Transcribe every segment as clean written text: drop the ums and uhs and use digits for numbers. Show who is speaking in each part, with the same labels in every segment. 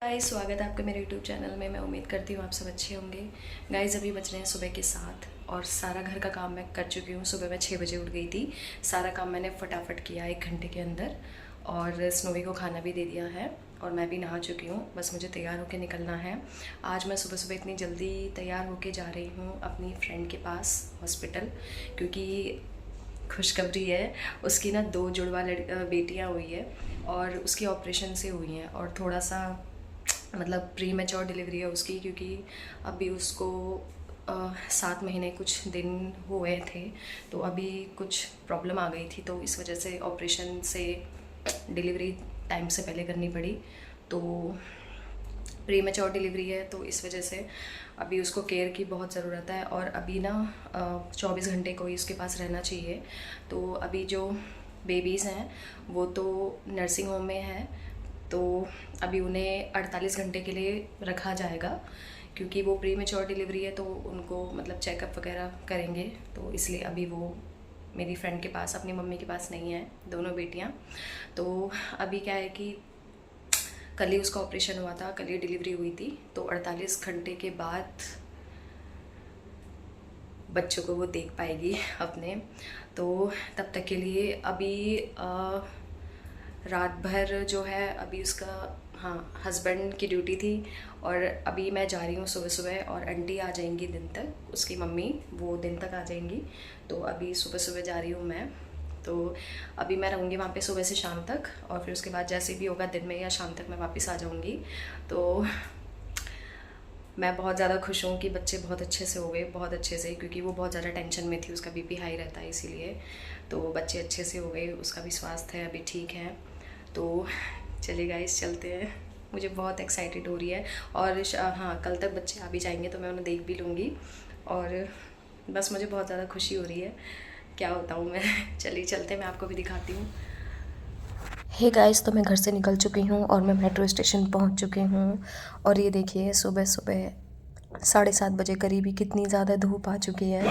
Speaker 1: Guys, स्वागत है आपका मेरे यूट्यूब चैनल में। मैं उम्मीद करती हूँ आप सब अच्छे होंगे। गाइस, अभी बज रहे हैं सुबह के 7 और सारा घर का काम मैं कर चुकी हूँ। सुबह मैं 6 बजे उठ गई थी। सारा काम मैंने फटाफट किया 1 घंटे के अंदर और स्नोवी को खाना भी दे दिया है और मैं भी नहा चुकी हूँ। बस मुझे तैयार होकर निकलना है। आज मैं सुबह सुबह इतनी जल्दी तैयार होकर जा रही हूँ अपनी फ्रेंड के पास हॉस्पिटल, क्योंकि खुशखबरी है, उसकी ना 2 जुड़वा बेटियाँ हुई है और उसकी ऑपरेशन से हुई हैं और थोड़ा सा मतलब प्री मैच्योर डिलीवरी है उसकी, क्योंकि अभी उसको 7 महीने कुछ दिन हुए थे। तो अभी कुछ प्रॉब्लम आ गई थी, तो इस वजह से ऑपरेशन से डिलीवरी टाइम से पहले करनी पड़ी। तो प्री मैच्योर डिलीवरी है, तो इस वजह से अभी उसको केयर की बहुत ज़रूरत है और अभी ना 24 घंटे कोई उसके पास रहना चाहिए। तो अभी जो बेबीज़ हैं वो तो नर्सिंग होम में हैं, तो अभी उन्हें 48 घंटे के लिए रखा जाएगा, क्योंकि वो प्री मैच्योर डिलीवरी है तो उनको मतलब चेकअप वगैरह करेंगे। तो इसलिए अभी वो मेरी फ्रेंड के पास, अपनी मम्मी के पास नहीं है, दोनों बेटियां। तो अभी क्या है कि कल ही उसका ऑपरेशन हुआ था, कल ही डिलीवरी हुई थी, तो 48 घंटे के बाद बच्चों को वो देख पाएगी अपने। तो तब तक के लिए अभी रात भर जो है अभी उसका, हाँ, हस्बैंड की ड्यूटी थी और अभी मैं जा रही हूँ सुबह सुबह और आंटी आ जाएंगी दिन तक, उसकी मम्मी वो दिन तक आ जाएंगी। तो अभी सुबह सुबह जा रही हूँ मैं। तो अभी मैं रहूँगी वहाँ पे सुबह से शाम तक और फिर उसके बाद जैसे भी होगा दिन में या शाम तक मैं वापस आ जाऊँगी। तो मैं बहुत ज़्यादा खुश हूँ कि बच्चे बहुत अच्छे से हो गए, बहुत अच्छे से, क्योंकि वो बहुत ज़्यादा टेंशन में थी, उसका बीपी हाई रहता है इसीलिए। तो बच्चे अच्छे से हो गए, उसका भी स्वास्थ्य है अभी ठीक है। तो चलिए गाइस, चलते हैं। मुझे बहुत एक्साइटेड हो रही है और हाँ, कल तक बच्चे आ भी जाएंगे तो मैं उन्हें देख भी लूँगी और बस मुझे बहुत ज़्यादा खुशी हो रही है। क्या बताऊँ मैं। चलिए चलते हैं, मैं आपको भी दिखाती हूँ। हे गाइस, तो मैं घर से निकल चुकी हूँ और मैं मेट्रो स्टेशन पहुँच चुकी हूँ और ये देखिए सुबह सुबह 7:30 बजे करीब ही कितनी ज़्यादा धूप आ चुकी है।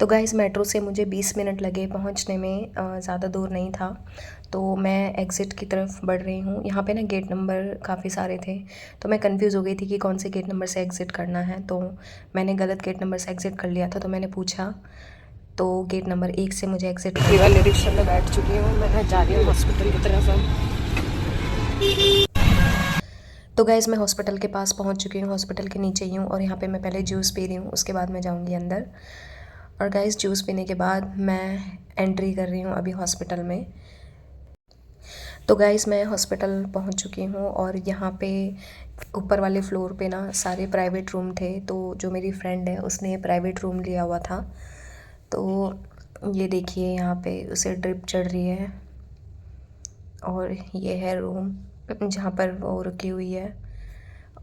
Speaker 1: तो गाइस, मेट्रो से मुझे 20 मिनट लगे पहुंचने में, ज़्यादा दूर नहीं था। तो मैं एग्ज़िट की तरफ बढ़ रही हूँ। यहाँ पे ना गेट नंबर काफ़ी सारे थे, तो मैं कंफ्यूज़ हो गई थी कि कौन से गेट नंबर से एग्ज़िट करना है। तो मैंने गलत गेट नंबर से एग्ज़िट कर लिया था, तो मैंने पूछा, तो गेट नंबर 1 से मुझे एग्ज़िट कर वाले रिक्शा में बैठ चुकी हूँ। मैं जा रही हूँ हॉस्पिटल की तरफ अब। तो गाइज़, मैं हॉस्पिटल के पास पहुँच चुकी हूँ, हॉस्पिटल के नीचे ही हूँ और यहाँ पे मैं पहले जूस पी रही हूँ, उसके बाद मैं जाऊँगी अंदर। और गाइस, जूस पीने के बाद मैं एंट्री कर रही हूँ अभी हॉस्पिटल में। तो गाइस, मैं हॉस्पिटल पहुँच चुकी हूँ और यहाँ पे ऊपर वाले फ्लोर पे ना सारे प्राइवेट रूम थे। तो जो मेरी फ्रेंड है उसने प्राइवेट रूम लिया हुआ था। तो ये देखिए, यहाँ पे उसे ड्रिप चढ़ रही है और ये है रूम जहाँ पर वो रुकी हुई है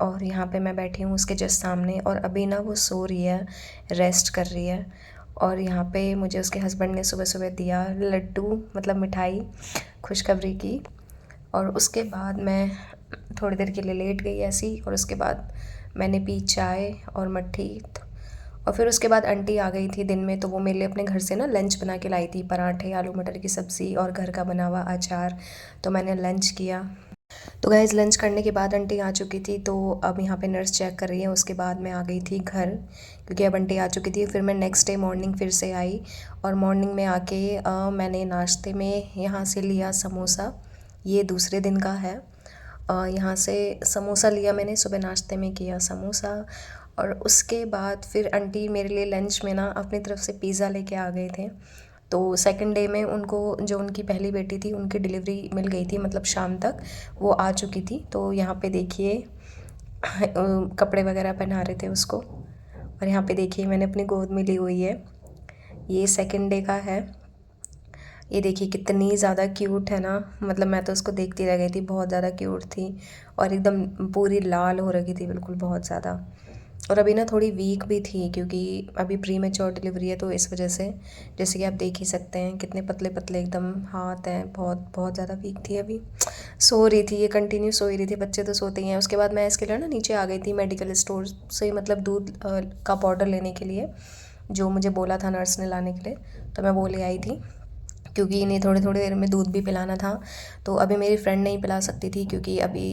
Speaker 1: और यहाँ पे मैं बैठी हूँ उसके जस्ट सामने और अभी ना वो सो रही है, रेस्ट कर रही है। और यहाँ पे मुझे उसके हस्बैंड ने सुबह सुबह दिया लड्डू, मतलब मिठाई, खुशखबरी की। और उसके बाद मैं थोड़ी देर के लिए लेट गई ऐसी और उसके बाद मैंने पी चाय और मट्ठी। और फिर उसके बाद आंटी आ गई थी दिन में, तो वो मेरे लिए अपने घर से ना लंच बना के लाई थी, पराठे, आलू मटर की सब्ज़ी और घर का बना हुआ अचार। तो मैंने लंच किया। तो गाइज़, लंच करने के बाद आंटी आ चुकी थी, तो अब यहाँ पे नर्स चेक कर रही है। उसके बाद मैं आ गई थी घर, क्योंकि अब आंटी आ चुकी थी। फिर मैं नेक्स्ट डे मॉर्निंग फिर से आई और मॉर्निंग में आके मैंने नाश्ते में यहाँ से लिया समोसा। ये दूसरे दिन का है। यहाँ से समोसा लिया मैंने, सुबह नाश्ते में किया समोसा। और उसके बाद फिर आंटी मेरे लिए लंच में ना अपनी तरफ से पिज़्ज़ा लेके आ गए थे। तो सेकंड डे में उनको, जो उनकी पहली बेटी थी, उनकी डिलीवरी मिल गई थी, मतलब शाम तक वो आ चुकी थी। तो यहाँ पे देखिए कपड़े वगैरह पहना रहे थे उसको। और यहाँ पे देखिए मैंने अपनी गोद में ली हुई है, ये सेकंड डे का है। ये देखिए कितनी ज़्यादा क्यूट है ना, मतलब मैं तो उसको देखती रह गई थी, बहुत ज़्यादा क्यूट थी और एकदम पूरी लाल हो रखी थी बिल्कुल, बहुत ज़्यादा। और अभी ना थोड़ी वीक भी थी, क्योंकि अभी प्री मैच्योर डिलीवरी है, तो इस वजह से, जैसे कि आप देख ही सकते हैं कितने पतले पतले एकदम हाथ हैं, बहुत बहुत ज़्यादा वीक थी। अभी सो रही थी, ये कंटिन्यू सो ही रही थी, बच्चे तो सोते ही हैं। उसके बाद मैं इसके लिए ना नीचे आ गई थी मेडिकल स्टोर से, मतलब दूध का पाउडर लेने के लिए, जो मुझे बोला था नर्स ने लाने के लिए, तो मैं वो ले आई थी। क्योंकि इन्हें थोड़ी थोड़ी देर में दूध भी पिलाना था। तो अभी मेरी फ्रेंड नहीं पिला सकती थी क्योंकि अभी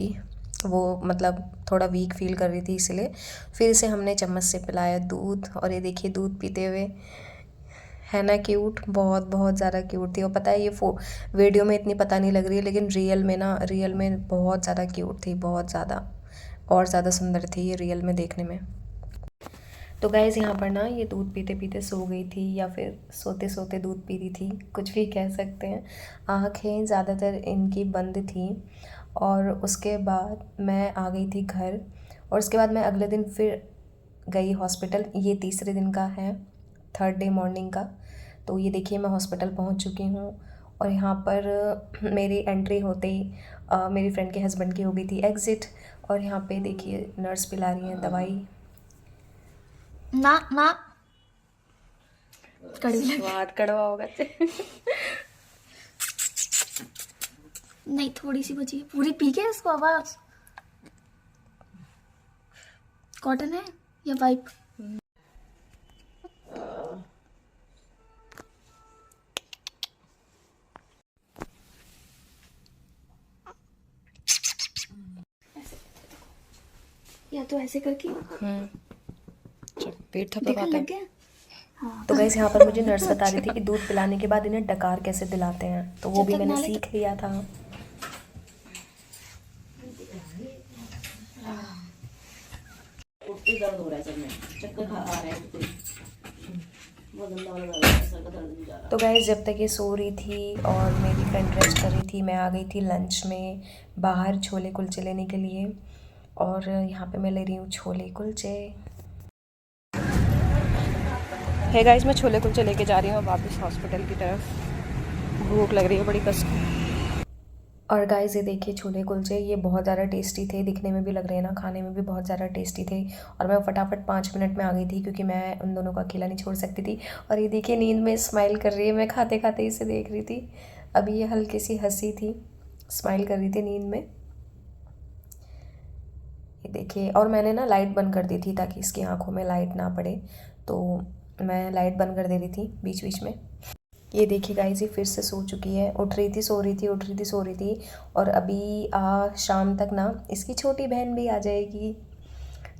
Speaker 1: वो मतलब थोड़ा वीक फील कर रही थी, इसलिए फिर इसे हमने चम्मच से पिलाया दूध। और ये देखिए दूध पीते हुए, है ना क्यूट, बहुत बहुत ज़्यादा क्यूट थी। और पता है ये वीडियो में इतनी पता नहीं लग रही है, लेकिन रियल में बहुत ज़्यादा क्यूट थी, बहुत ज़्यादा, और ज़्यादा सुंदर थी ये रियल में देखने में। तो गाइज़ यहाँ पर ना ये दूध पीते पीते सो गई थी, या फिर सोते सोते दूध पी रही थी, कुछ भी कह सकते हैं। आँखें ज़्यादातर इनकी बंद थी। और उसके बाद मैं आ गई थी घर, और उसके बाद मैं अगले दिन फिर गई हॉस्पिटल। ये तीसरे दिन का है, थर्ड डे मॉर्निंग का। तो ये देखिए मैं हॉस्पिटल पहुंच चुकी हूँ। और यहाँ पर मेरी एंट्री होते ही मेरी फ्रेंड के हस्बैंड की हो गई थी एग्ज़िट। और यहाँ पे देखिए नर्स पिला रही हैं दवाई।
Speaker 2: ना ना कड़वी
Speaker 1: स्वाद कड़वा होगा।
Speaker 2: नहीं, थोड़ी सी बची है, पूरी पी के इसको आवाज। कॉटन है या वाइप? या तो ऐसे करके
Speaker 1: पेट
Speaker 2: देखने
Speaker 1: थपथपाता
Speaker 2: लग
Speaker 1: है।
Speaker 2: गया। हाँ,
Speaker 1: तो गाइस यहाँ पर मुझे नर्स बता रही थी कि दूध पिलाने के बाद इन्हें डकार कैसे दिलाते हैं, तो वो
Speaker 2: जब
Speaker 1: भी
Speaker 2: तक
Speaker 1: मैंने
Speaker 2: नाले
Speaker 1: सीख लिया था।
Speaker 3: दर्द हो रहा है सर में, चक्कर खा आ रहा है बहुत गंदा वाला दर्द है, सर का दर्द नहीं जा रहा।
Speaker 1: तो गाइस जब तक ये सो रही थी और मेरी फ्रेंड रेस्ट कर रही थी, मैं आ गई थी लंच में बाहर छोले कुलचे लेने के लिए। और यहाँ पे मैं ले रही हूँ छोले कुलचे। है गाइस मैं छोले कुलचे लेके जा रही हूँ वापस हॉस्पिटल की तरफ। भूख लग रही है बड़ी कस। और गाइस ये देखिए छोले कुलचे, ये बहुत ज़्यादा टेस्टी थे, दिखने में भी लग रहे हैं ना, खाने में भी बहुत ज़्यादा टेस्टी थे। और मैं फटाफट 5 मिनट में आ गई थी क्योंकि मैं उन दोनों को अकेला नहीं छोड़ सकती थी। और ये देखिए नींद में स्माइल कर रही है, मैं खाते खाते इसे देख रही थी। अभी ये हल्की सी हंसी थी, स्माइल कर रही थी नींद में। ये देखिए, और मैंने ना लाइट बंद कर दी थी ताकि इसकी आँखों में लाइट ना पड़े, तो मैं लाइट बंद कर दे रही थी बीच बीच में। ये देखिए गाइस ये फिर से सो चुकी है, उठ रही थी सो रही थी, उठ रही थी सो रही थी। और अभी शाम तक ना इसकी छोटी बहन भी आ जाएगी,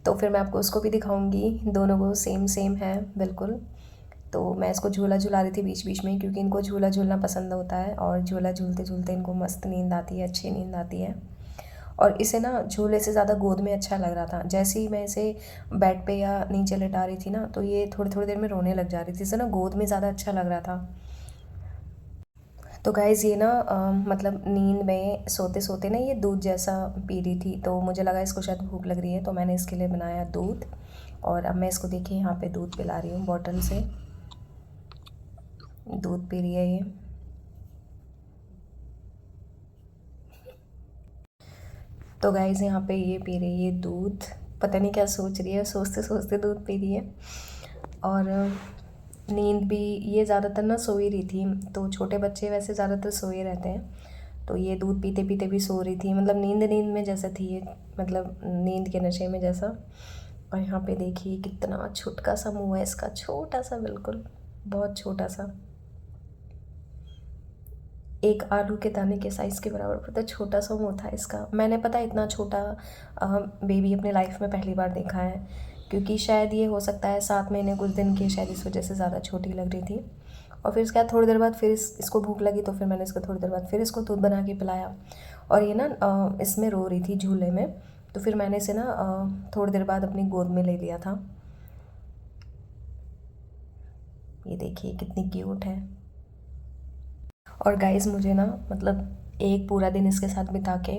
Speaker 1: तो फिर मैं आपको उसको भी दिखाऊंगी। दोनों को सेम सेम है बिल्कुल। तो मैं इसको झूला झुला रही थी बीच बीच में, क्योंकि इनको झूला झूलना पसंद होता है, और झूला झूलते झूलते इनको मस्त नींद आती है, अच्छी नींद आती है। और इसे ना झूले से ज़्यादा गोद में अच्छा लग रहा था। जैसे ही मैं इसे बेड पे या नीचे लेटा रही थी ना, तो ये थोड़ी थोड़ी देर में रोने लग जा रही थी। इसे ना गोद में ज़्यादा अच्छा लग रहा था। तो गाइज़ ये ना मतलब नींद में सोते सोते ना ये दूध जैसा पी रही थी, तो मुझे लगा इसको शायद भूख लग रही है, तो मैंने इसके लिए बनाया दूध। और अब मैं इसको देखिए यहाँ पे दूध पिला रही हूँ बॉटल से। दूध पी रही है ये। तो गाइज़ यहाँ पे ये पी रही है दूध, पता नहीं क्या सोच रही है, सोचते सोचते दूध पी रही है। और नींद भी, ये ज़्यादातर ना सो ही रही थी, तो छोटे बच्चे वैसे ज़्यादातर सोए रहते हैं, तो ये दूध पीते पीते भी सो रही थी, मतलब नींद में जैसा थी ये, मतलब नींद के नशे में जैसा। और यहाँ पे देखिए कितना छुटका सा मुँह है इसका, छोटा सा, बिल्कुल बहुत छोटा सा, एक आलू के दाने के साइज़ के बराबर, पता छोटा सा मुँह था इसका। मैंने पता इतना छोटा बेबी अपने लाइफ में पहली बार देखा है, क्योंकि शायद ये हो सकता है 7 महीने कुछ दिन की, शायद इस वजह से ज़्यादा छोटी लग रही थी। और फिर उसके बाद थोड़ी देर बाद फिर इसको भूख लगी, तो फिर मैंने इसको थोड़ी देर बाद फिर इसको दूध बना के पिलाया। और ये ना इसमें रो रही थी झूले में, तो फिर मैंने इसे ना थोड़ी देर बाद अपनी गोद में ले लिया था। ये देखिए कितनी क्यूट है। और गाइस मुझे ना मतलब एक पूरा दिन इसके साथ बिता के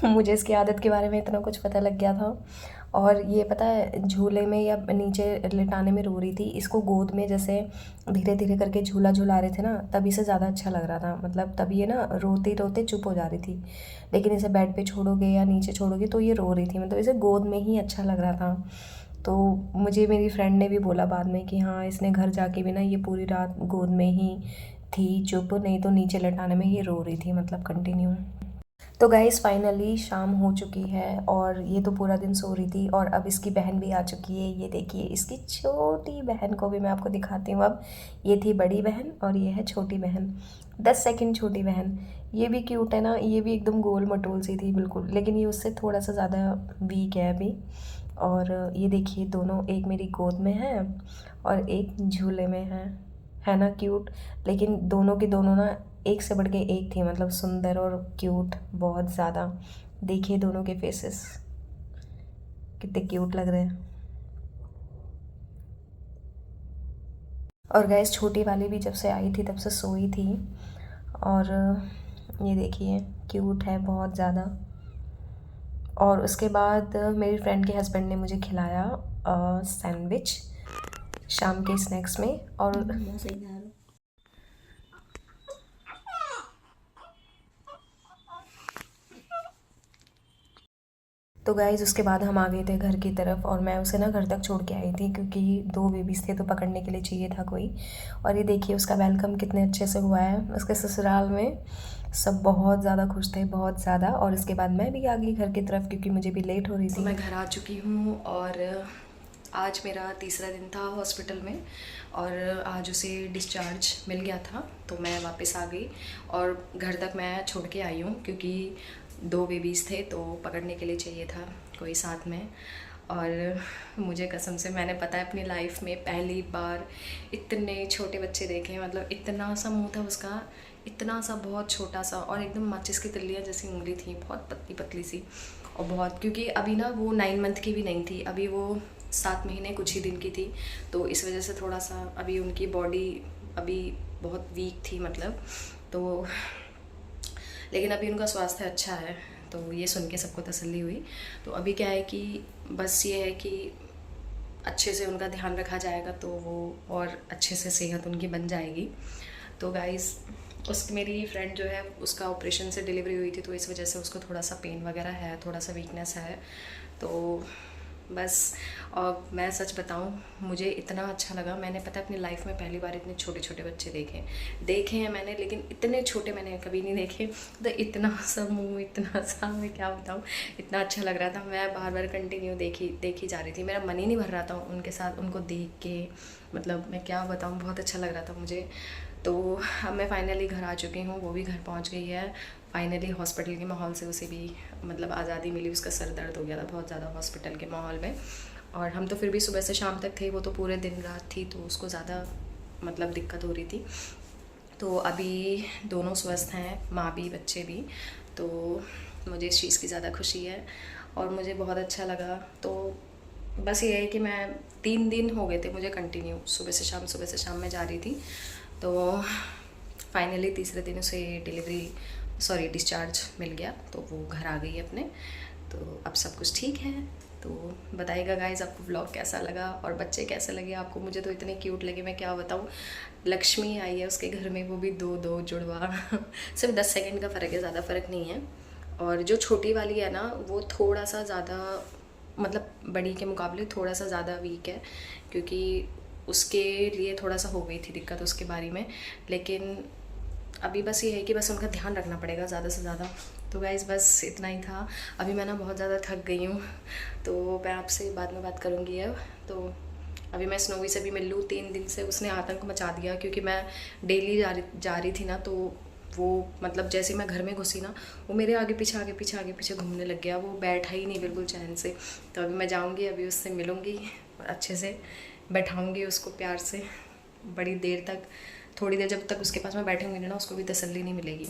Speaker 1: मुझे इसकी आदत के बारे में इतना कुछ पता लग गया था। और ये पता है झूले में या नीचे लिटाने में रो रही थी, इसको गोद में जैसे धीरे धीरे करके झूला झुला रहे थे ना, तभी से ज़्यादा अच्छा लग रहा था। मतलब तभी ये ना रोते रोते चुप हो जा रही थी, लेकिन इसे बेड पे छोड़ोगे या नीचे छोड़ोगे तो ये रो रही थी, मतलब इसे गोद में ही अच्छा लग रहा था। तो मुझे मेरी फ्रेंड ने भी बोला बाद में कि हाँ इसने घर जाके भी ना ये पूरी रात गोद में ही थी चुप, नहीं तो नीचे लटाने में ये रो रही थी, मतलब कंटिन्यू। तो गाइस फाइनली शाम हो चुकी है, और ये तो पूरा दिन सो रही थी, और अब इसकी बहन भी आ चुकी है। ये देखिए इसकी छोटी बहन को भी मैं आपको दिखाती हूँ अब। ये थी बड़ी बहन और ये है छोटी बहन। 10 सेकंड छोटी बहन। ये भी क्यूट है ना, ये भी एकदम गोल मटोल सी थी बिल्कुल, लेकिन ये उससे थोड़ा सा ज़्यादा वीक है अभी। और ये देखिए दोनों, एक मेरी गोद में है और एक झूले में है ना क्यूट। लेकिन दोनों की दोनों ना एक से बढ़ के एक थी, मतलब सुंदर और क्यूट बहुत ज़्यादा। देखिए दोनों के फेसेस कितने क्यूट लग रहे हैं। और गैस छोटी वाली भी जब से आई थी तब से सोई थी। और ये देखिए क्यूट है बहुत ज़्यादा। और उसके बाद मेरी फ्रेंड के हस्बैंड ने मुझे खिलाया सैंडविच शाम के स्नैक्स में। और
Speaker 3: बहुत सही था।
Speaker 1: तो गाइज़ उसके बाद हम आ गए थे घर की तरफ, और मैं उसे ना घर तक छोड़ के आई थी क्योंकि 2 बेबीज़ थे तो पकड़ने के लिए चाहिए था कोई। और ये देखिए उसका वेलकम कितने अच्छे से हुआ है उसके ससुराल में। सब बहुत ज़्यादा खुश थे, बहुत ज़्यादा। और इसके बाद मैं भी आ गई घर की तरफ क्योंकि मुझे भी लेट हो रही थी। मैं घर आ चुकी हूँ और आज मेरा तीसरा दिन था हॉस्पिटल में, और आज उसे डिस्चार्ज मिल गया था तो मैं वापस आ गई और घर तक मैं छोड़ के आई हूँ क्योंकि 2 बेबीज़ थे तो पकड़ने के लिए चाहिए था कोई साथ में। और मुझे कसम से, मैंने पता है अपनी लाइफ में पहली बार इतने छोटे बच्चे देखे हैं। मतलब इतना सा मुंह था उसका, इतना सा बहुत छोटा सा, और एकदम माचिस की तिल्लियाँ जैसी उंगली थी, बहुत पतली पतली सी। और बहुत, क्योंकि अभी ना वो 9 मंथ की भी नहीं थी, अभी वो 7 महीने कुछ ही दिन की थी। तो इस वजह से थोड़ा सा अभी उनकी बॉडी अभी बहुत वीक थी मतलब। तो लेकिन अभी उनका स्वास्थ्य अच्छा है, तो ये सुन के सबको तसल्ली हुई। तो अभी क्या है कि बस ये है कि अच्छे से उनका ध्यान रखा जाएगा तो वो और अच्छे से सेहत उनकी बन जाएगी। तो गाइज़ मेरी फ्रेंड जो है उसका ऑपरेशन से डिलीवरी हुई थी, तो इस वजह से उसको थोड़ा सा पेन वगैरह है, थोड़ा सा वीकनेस है। तो बस, और मैं सच बताऊं मुझे इतना अच्छा लगा। मैंने पता अपनी लाइफ में पहली बार इतने छोटे छोटे बच्चे देखे हैं मैंने, लेकिन इतने छोटे मैंने कभी नहीं देखे। तो इतना सा मुंह, इतना सा, मैं क्या बताऊं, इतना अच्छा लग रहा था। मैं बार बार कंटिन्यू देखी जा रही थी, मेरा मन ही नहीं भर रहा था उनके साथ, उनको देख के। मतलब मैं क्या बताऊँ, बहुत अच्छा लग रहा था मुझे। तो अब मैं फाइनली घर आ चुकी हूँ, वो भी घर पहुँच गई है फाइनली। हॉस्पिटल के माहौल से उसे भी मतलब आज़ादी मिली। उसका सर दर्द हो गया था बहुत ज़्यादा हॉस्पिटल के माहौल में, और हम तो फिर भी सुबह से शाम तक थे, वो तो पूरे दिन रात थी, तो उसको ज़्यादा मतलब दिक्कत हो रही थी। तो अभी दोनों स्वस्थ हैं, माँ भी बच्चे भी। तो मुझे इस चीज़ की ज़्यादा खुशी है और मुझे बहुत अच्छा लगा। तो बस ये है कि मैं 3 दिन हो गए थे मुझे कंटिन्यू सुबह से शाम में जा रही थी। तो फाइनली तीसरे दिन उसे डिस्चार्ज मिल गया, तो वो घर आ गई अपने। तो अब सब कुछ ठीक है। तो बताइएगा गाइज़ आपको व्लॉग कैसा लगा और बच्चे कैसे लगे आपको। मुझे तो इतने क्यूट लगे, मैं क्या बताऊँ। लक्ष्मी आई है उसके घर में, वो भी 2 जुड़वा सिर्फ 10 सेकंड का फ़र्क है, ज़्यादा फ़र्क नहीं है। और जो छोटी वाली है ना, वो थोड़ा सा ज़्यादा मतलब बड़ी के मुकाबले थोड़ा सा ज़्यादा वीक है, क्योंकि उसके लिए थोड़ा सा हो गई थी दिक्कत उसके बारे में। लेकिन अभी बस ये है कि बस उनका ध्यान रखना पड़ेगा ज़्यादा से ज़्यादा। तो गाइज़ बस इतना ही था। अभी मैं ना बहुत ज़्यादा थक गई हूँ, तो मैं आपसे बाद में बात करूँगी अब। तो अभी मैं स्नोवी से भी मिल लूँ। 3 दिन से उसने आतंक मचा दिया, क्योंकि मैं डेली जा रही थी ना, तो वो मतलब जैसे मैं घर में घुसी ना, वो मेरे आगे पीछे घूमने लग गया। वो बैठा ही नहीं बिल्कुल चैन से। तो अभी मैं जाऊँगी, अभी उससे मिलूँगी और अच्छे से बैठाऊँगी उसको प्यार से बड़ी देर तक। थोड़ी देर जब तक उसके पास में बैठूँगी ना, उसको भी तसल्ली नहीं मिलेगी।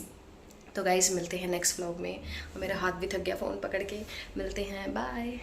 Speaker 1: तो गाइस मिलते हैं नेक्स्ट व्लॉग में। मेरा हाथ भी थक गया फ़ोन पकड़ के। मिलते हैं, बाय।